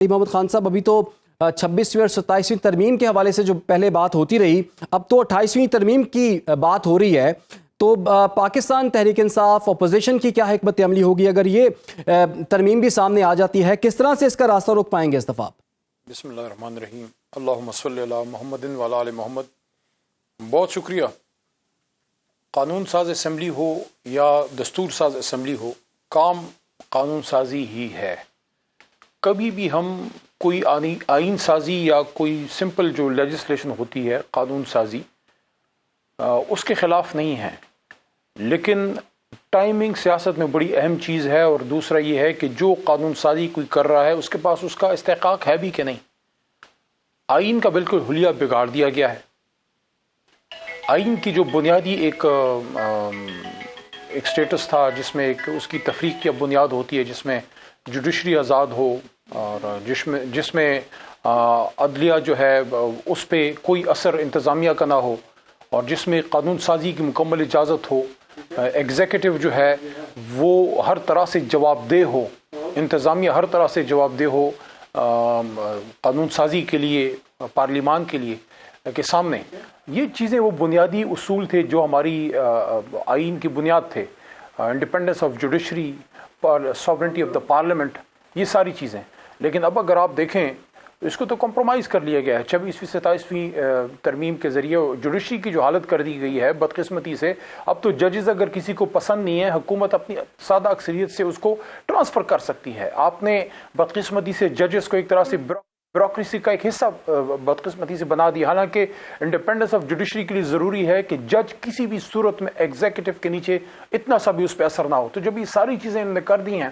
محمد خان صاحب، ابھی تو 26ویں اور 27ویں ترمیم کے حوالے سے جو پہلے بات ہوتی رہی، اب تو 28ویں ترمیم کی بات ہو رہی ہے، تو پاکستان تحریک انصاف اپوزیشن کی کیا حکمت عملی ہوگی اگر یہ ترمیم بھی سامنے آ جاتی ہے؟ کس طرح سے اس کا راستہ روک پائیں گے اس دفعہ؟ بسم اللہ الرحمن الرحیم، اللہم صلی علی محمد وعلی آل محمد۔ بہت شکریہ۔ قانون ساز اسمبلی ہو یا دستور ساز اسمبلی ہو، کام قانون سازی ہی ہے۔ کبھی بھی ہم کوئی آئین سازی یا کوئی سمپل جو لیجسلیشن ہوتی ہے قانون سازی، اس کے خلاف نہیں ہیں، لیکن ٹائمنگ سیاست میں بڑی اہم چیز ہے، اور دوسرا یہ ہے کہ جو قانون سازی کوئی کر رہا ہے اس کے پاس اس کا استحقاق ہے بھی کہ نہیں۔ آئین کا بالکل حلیہ بگاڑ دیا گیا ہے۔ آئین کی جو بنیادی ایک سٹیٹس تھا، جس میں ایک اس کی تفریق کی بنیاد ہوتی ہے، جس میں جوڈیشری آزاد ہو، اور جس میں عدلیہ جو ہے اس پہ کوئی اثر انتظامیہ کا نہ ہو، اور جس میں قانون سازی کی مکمل اجازت ہو، ایگزیکٹو جو ہے وہ ہر طرح سے جواب دہ ہو، انتظامیہ ہر طرح سے جواب دہ ہو قانون سازی کے لیے، پارلیمان کے لیے کے سامنے۔ یہ چیزیں وہ بنیادی اصول تھے جو ہماری آئین کی بنیاد تھے، independence of judiciary, sovereignty of the parliament, یہ ساری چیزیں۔ لیکن اب اگر آپ دیکھیں اس کو تو کمپرومائز کر لیا گیا ہے 26ویں 27ویں ترمیم کے ذریعے۔ جوڈیشری کی جو حالت کر دی گئی ہے بدقسمتی سے، اب تو ججز اگر کسی کو پسند نہیں ہے، حکومت اپنی سادہ اکثریت سے اس کو ٹرانسفر کر سکتی ہے۔ آپ نے بدقسمتی سے ججز کو ایک طرح سے بیوروکریسی کا ایک حصہ بدقسمتی سے بنا دیا، حالانکہ انڈیپینڈنس آف جوڈیشری کے لیے ضروری ہے کہ جج کسی بھی صورت میں ایگزیکٹو کے نیچے اتنا سا بھی اس پہ اثر نہ ہو۔ تو جب یہ ساری چیزیں انہوں نے کر دی ہیں،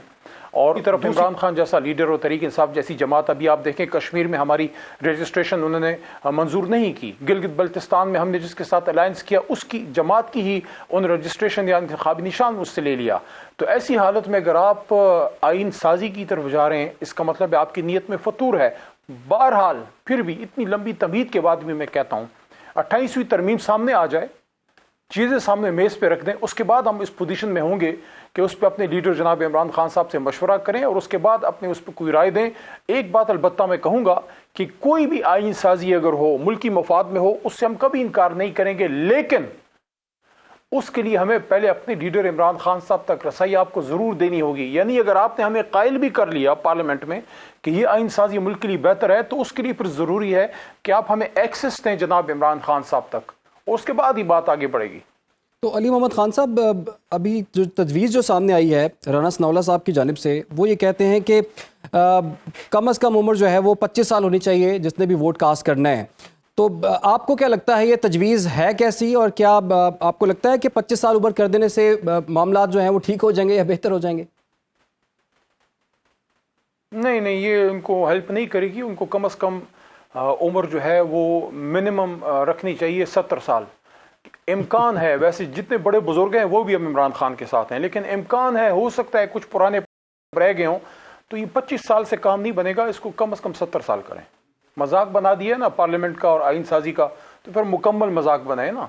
اور کی طرف عمران خان جیسا لیڈر اور تحریک انصاف جیسی جماعت، ابھی آپ دیکھیں کشمیر میں ہماری رجسٹریشن انہوں نے منظور نہیں کی، گلگت بلتستان میں ہم نے جس کے ساتھ الائنس کیا اس کی جماعت کی ہی ان رجسٹریشن یا انتخابی نشان اس سے لے لیا۔ تو ایسی حالت میں اگر آپ آئین سازی کی طرف جا رہے ہیں، اس کا مطلب ہے آپ کی نیت میں فطور ہے۔ بہرحال پھر بھی اتنی لمبی تمہید کے بعد بھی میں کہتا ہوں 28ویں ترمیم سامنے آ جائے، چیزیں سامنے میز پہ رکھ دیں، اس کے بعد ہم اس پوزیشن میں ہوں گے کہ اس پہ اپنے لیڈر جناب عمران خان صاحب سے مشورہ کریں، اور اس کے بعد اپنے اس پہ کوئی رائے دیں۔ ایک بات البتہ میں کہوں گا کہ کوئی بھی آئین سازی اگر ہو، ملکی مفاد میں ہو، اس سے ہم کبھی انکار نہیں کریں گے، لیکن اس کے لیے ہمیں پہلے اپنے لیڈر عمران خان صاحب تک رسائی آپ کو ضرور دینی ہوگی۔ یعنی اگر آپ نے ہمیں قائل بھی کر لیا پارلیمنٹ میں کہ یہ آئین سازی ملک کے لیے بہتر ہے، تو اس کے لیے پھر ضروری ہے کہ آپ ہمیں ایکسس دیں جناب عمران خان صاحب تک، اس کے بعد ہی بات آگے بڑھے گی۔ تو علی محمد خان صاحب، ابھی جو تجویز جو سامنے آئی ہے رانا ثناءاللہ صاحب کی جانب سے، وہ یہ کہتے ہیں کہ کم از کم عمر جو ہے وہ 25 سال ہونی چاہیے جس نے بھی ووٹ کاسٹ کرنا ہے۔ تو آپ کو کیا لگتا ہے یہ تجویز ہے کیسی، اور کیا آپ کو لگتا ہے کہ 25 سال عمر کر دینے سے معاملات جو ہیں وہ ٹھیک ہو جائیں گے یا بہتر ہو جائیں گے؟ نہیں، یہ ان کو ہیلپ نہیں کرے گی۔ ان کو کم از کم عمر جو ہے وہ منیمم رکھنی چاہیے 70 سال۔ امکان ہے، ویسے جتنے بڑے بزرگ ہیں وہ بھی اب عمران خان کے ساتھ ہیں، لیکن امکان ہے، ہو سکتا ہے کچھ پرانے رہ گئے ہوں، تو یہ 25 سال سے کام نہیں بنے گا، اس کو کم از کم 70 سال کریں۔ مذاق بنا دیا نا پارلیمنٹ کا اور آئین سازی کا، تو پھر مکمل مذاق بنائے نا۔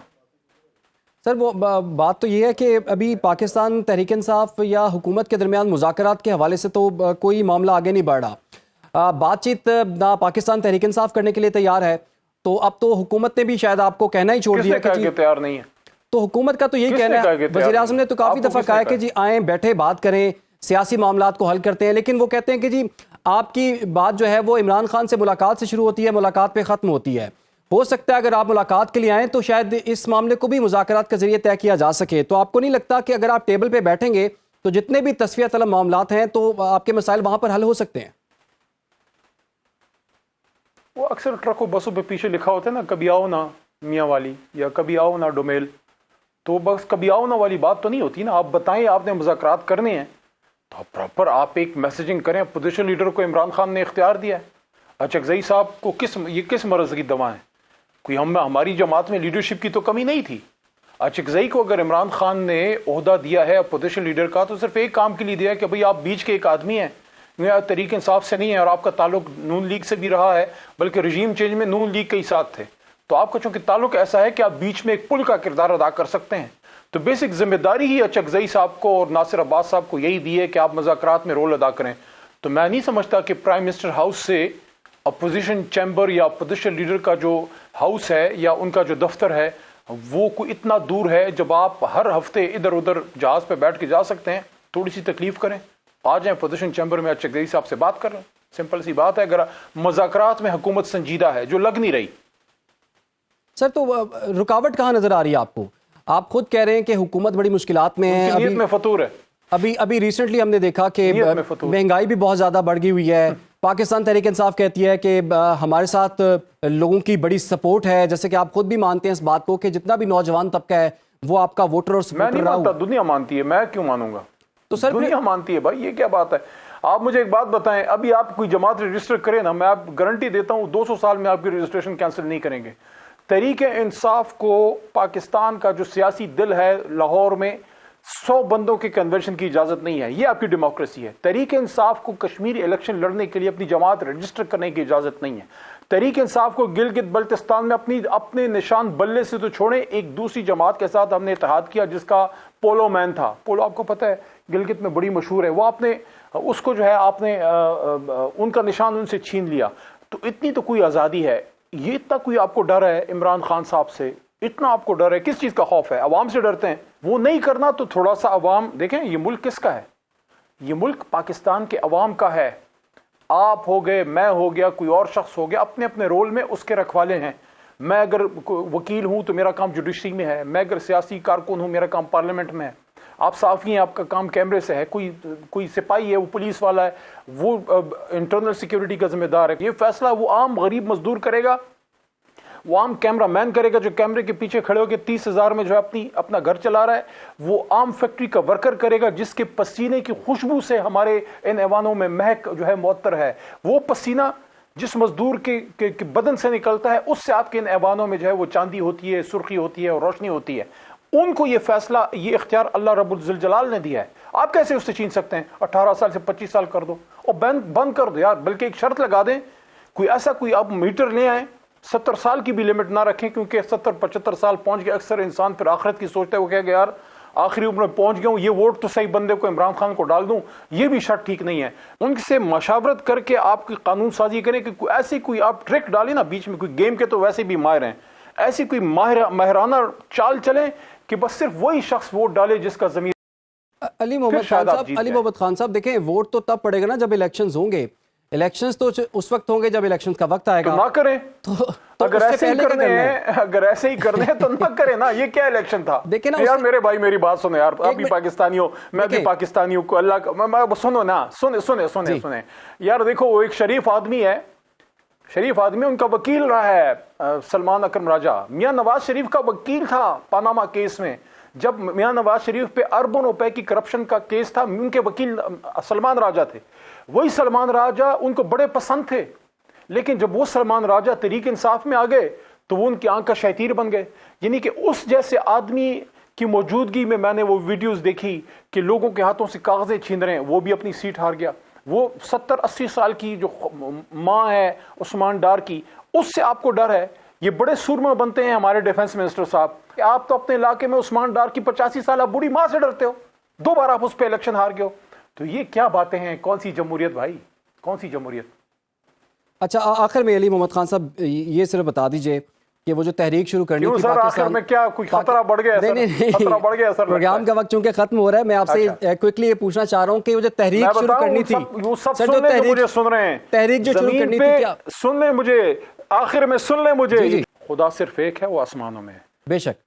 سر، وہ بات تو یہ ہے کہ ابھی پاکستان تحریک انصاف یا حکومت کے درمیان مذاکرات کے حوالے سے تو کوئی معاملہ آگے نہیں بڑھ رہا، بات چیت نہ پاکستان تحریک انصاف کرنے کے لیے تیار ہے، تو اب تو حکومت نے بھی شاید آپ کو کہنا ہی چھوڑ دیا کہ تیار نہیں ہے۔ تو حکومت کا تو یہی کہنا ہے، وزیر اعظم نے تو کافی دفعہ کہا ہے کہ جی آئیں بیٹھے بات کریں، سیاسی معاملات کو حل کرتے ہیں، لیکن وہ کہتے ہیں کہ جی آپ کی بات جو ہے وہ عمران خان سے ملاقات سے شروع ہوتی ہے، ملاقات پہ ختم ہوتی ہے۔ ہو سکتا ہے اگر آپ ملاقات کے لیے آئیں تو شاید اس معاملے کو بھی مذاکرات کے ذریعے طے کیا جا سکے۔ تو آپ کو نہیں لگتا کہ اگر آپ ٹیبل پہ بیٹھیں گے تو جتنے بھی تصفیہ طلب معاملات ہیں تو آپ کے مسائل وہاں پر حل ہو سکتے ہیں؟ وہ اکثر ٹرکوں بسوں پہ پیچھے لکھا ہوتا ہے نا، کبھی آؤ نا میاں والی، یا کبھی آؤ نا ڈومیل، تو بس کبھی آؤ نا والی بات تو نہیں ہوتی نا۔ آپ بتائیں آپ نے مذاکرات کرنے ہیں تو پراپر آپ ایک میسیجنگ کریں۔ اپوزیشن لیڈر کو عمران خان نے اختیار دیا ہے۔ اچکزئی صاحب کو یہ کس مرض کی دوا ہے؟ کوئی ہماری جماعت میں لیڈرشپ کی تو کمی نہیں تھی۔ اچکزئی کو اگر عمران خان نے عہدہ دیا ہے اپوزیشن لیڈر کا، تو صرف ایک کام کے لیے دیا ہے کہ بھئی آپ بیچ کے ایک آدمی ہیں، تحریک انصاف سے نہیں ہے، اور آپ کا تعلق نون لیگ سے بھی رہا ہے، بلکہ رجیم چینج میں نون لیگ کے ہی ساتھ تھے، تو آپ کا چونکہ تعلق ایسا ہے کہ آپ بیچ میں ایک پل کا کردار ادا کر سکتے ہیں۔ تو بیسک ذمہ داری ہی اچکزئی صاحب کو اور ناصر عباس صاحب کو یہی دی ہے کہ آپ مذاکرات میں رول ادا کریں۔ تو میں نہیں سمجھتا کہ پرائم منسٹر ہاؤس سے اپوزیشن چیمبر یا اپوزیشن لیڈر کا جو ہاؤس ہے یا ان کا جو دفتر ہے وہ کوئی اتنا دور ہے. جب آپ ہر ہفتے ادھر ادھر جہاز پہ بیٹھ کے جا سکتے ہیں, تھوڑی سی تکلیف کریں, آ جائیں اپوزیشن چیمبر میں, چکدیری صاحب سے بات کر رہے ہیں. سمپل سی بات ہے. اگر مذاکرات میں حکومت سنجیدہ ہے, جو لگ نہیں رہی. سر تو رکاوٹ کہاں نظر آ رہی ہے آپ کو؟ آپ خود کہہ رہے ہیں کہ حکومت بڑی مشکلات میں ہے. نیت میں فطور ہے. ابھی ریسنٹلی ہم نے دیکھا کہ مہنگائی بھی بہت زیادہ بڑھ گئی ہوئی ہے. پاکستان تحریک انصاف کہتی ہے کہ ہمارے ساتھ لوگوں کی بڑی سپورٹ ہے, جیسے کہ آپ خود بھی مانتے ہیں اس بات کو کہ جتنا بھی نوجوان طبقہ ہے وہ آپ کا ووٹر اور میں نہیں مانتا, دنیا مانتی ہے, میں کیوں مانوں گا؟ تو سر دنیا مانتی ہے بھائی, یہ کیا بات ہے؟ آپ مجھے ایک بات بتائیں, ابھی آپ کوئی جماعت رجسٹر کریں نا, میں آپ گارنٹی دیتا ہوں 200 سال میں آپ کی رجسٹریشن کینسل نہیں کریں گے. تحریک انصاف کو پاکستان کا جو سیاسی دل ہے لاہور میں 100 بندوں کے کنونشن کی اجازت نہیں ہے. یہ آپ کی ڈیموکریسی ہے. تحریک انصاف کو کشمیر الیکشن لڑنے کے لیے اپنی جماعت رجسٹر کرنے کی اجازت نہیں ہے. تحریک انصاف کو گلگت بلتستان میں اپنے نشان بلے سے تو چھوڑیں, ایک دوسری جماعت کے ساتھ ہم نے اتحاد کیا جس کا پولو مین تھا. پولو آپ کو پتہ ہے گلگت میں بڑی مشہور ہے. وہ آپ نے اس کو جو ہے آپ نے ان کا نشان ان سے چھین لیا. تو اتنی تو کوئی آزادی ہے. یہ اتنا کوئی آپ کو ڈر ہے عمران خان صاحب سے؟ اتنا آپ کو ڈر ہے؟ کس چیز کا خوف ہے؟ عوام سے ڈرتے ہیں. وہ نہیں کرنا تو تھوڑا سا عوام دیکھیں, یہ ملک کس کا ہے؟ یہ ملک پاکستان کے عوام کا ہے. آپ ہو گئے, میں ہو گیا, کوئی اور شخص ہو گیا, اپنے اپنے رول میں اس کے رکھوالے ہیں. میں اگر وکیل ہوں تو میرا کام جوڈیشری میں ہے. میں اگر سیاسی کارکن ہوں میرا کام پارلیمنٹ میں ہے. آپ صحافی ہیں, آپ کا کام کیمرے سے ہے. کوئی سپاہی ہے, وہ پولیس والا ہے, وہ انٹرنل سیکیورٹی کا ذمہ دار ہے. یہ فیصلہ وہ عام غریب مزدور کرے گا, وہ عام کیمرہ مین کرے گا جو کیمرے کے پیچھے کھڑے ہو کے 30,000 میں جو ہے اپنا گھر چلا رہا ہے. وہ عام فیکٹری کا ورکر کرے گا جس کے پسینے کی خوشبو سے ہمارے ان ایوانوں میں مہک جو ہے معطر ہے. وہ پسینہ جس مزدور کے بدن سے نکلتا ہے اس سے آپ کے ان ایوانوں میں جو ہے وہ چاندی ہوتی ہے, سرخی ہوتی ہے اور روشنی ہوتی ہے. ان کو یہ فیصلہ, یہ اختیار اللہ رب الجلال نے دیا ہے. آپ کیسے اس سے چھین سکتے ہیں؟ 18 سال سے 25 سال کر دو اور بند کر دو یار. بلکہ ایک شرط لگا دیں, کوئی ایسا کوئی آپ میٹر لے آئیں, 70 سال کی بھی لیمٹ نہ رکھیں, کیونکہ 70-75 سال پہنچ گئے اکثر انسان پھر آخرت کی سوچتا ہے. وہ کہے گا یار آخری عمر میں پہنچ گیا ہوں, یہ ووٹ تو صحیح بندے کو عمران خان کو ڈال دوں. یہ بھی شرط ٹھیک نہیں ہے. ان سے مشاورت کر کے آپ کی قانون سازی کریں کہ ایسی کوئی آپ ٹرک ڈالیں نا بیچ میں. کوئی گیم کے تو ویسے بھی ماہر ہیں, ایسی کوئی ماہرانہ چال چلیں کہ بس صرف وہی شخص ووٹ ڈالے جس کا ضمیر. علی محمد خان صاحب دیکھیں, ووٹ تو تب پڑے گا نا جب الیکشنز ہوں گے. الیکشنز تو اس وقت ہوں گے جب الیکشنز کا وقت آئے گا. تو نہ کریں. اگر ایسے ہی کرنے ہیں تو نہ کریں نا. یہ کیا الیکشن تھا یار؟ میرے بھائی میری بات سنیں یار, آپ بھی پاکستانی ہو, میں بھی پاکستانی ہوں. اللہ کا سنو نا, سنیں یار. دیکھو وہ ایک شریف آدمی ہے, ان کا وکیل رہا ہے سلمان اکرم راجہ. میاں نواز شریف کا وکیل تھا پاناما کیس میں. جب میاں نواز شریف پہ اربوں روپے کی کرپشن کا کیس تھا, ان کے وکیل سلمان راجہ تھے. وہی سلمان راجہ ان کو بڑے پسند تھے, لیکن جب وہ سلمان راجہ تحریک انصاف میں آ گئے تو وہ ان کی آنکھ کا شہتیر بن گئے. یعنی کہ اس جیسے آدمی کی موجودگی میں نے وہ ویڈیوز دیکھی کہ لوگوں کے ہاتھوں سے کاغذیں چھین رہے ہیں, وہ بھی اپنی سیٹ ہار گیا. وہ 70-80 سال کی جو ماں ہے عثمان ڈار کی, اس سے آپ کو ڈر ہے. یہ بڑے سورما بنتے ہیں ہمارے ڈیفنس منسٹر صاحب. آپ تو اپنے علاقے میں عثمان ڈار کی 85 سالہ بوڑھی ماں سے ڈرتے ہو, 2 بار آپ اس پہ الیکشن ہار گئے ہو. تو یہ کیا باتیں ہیں؟ کون سی جمہوریت بھائی, کون سی جمہوریت؟ اچھا آخر میں علی محمد خان صاحب یہ صرف بتا دیجئے کہ وہ جو تحریک شروع کرنی تھی آخر میں کیا کوئی خطرہ بڑھ گیا؟ خطرہ بڑھ گیا سر. پروگرام کا وقت چونکہ ختم ہو رہا ہے, میں آپ سے کوئکلی یہ پوچھنا چاہ رہا ہوں کہ وہ جو تحریک شروع کرنی تھی, وہ سب سن لیں جو مجھے سن رہے ہیں, تحریک جو شروع کرنی تھی کیا سن لیں مجھے, آخر میں سن لیں مجھے. خدا صرف ایک ہے, وہ آسمانوں میں ہے. بے شک.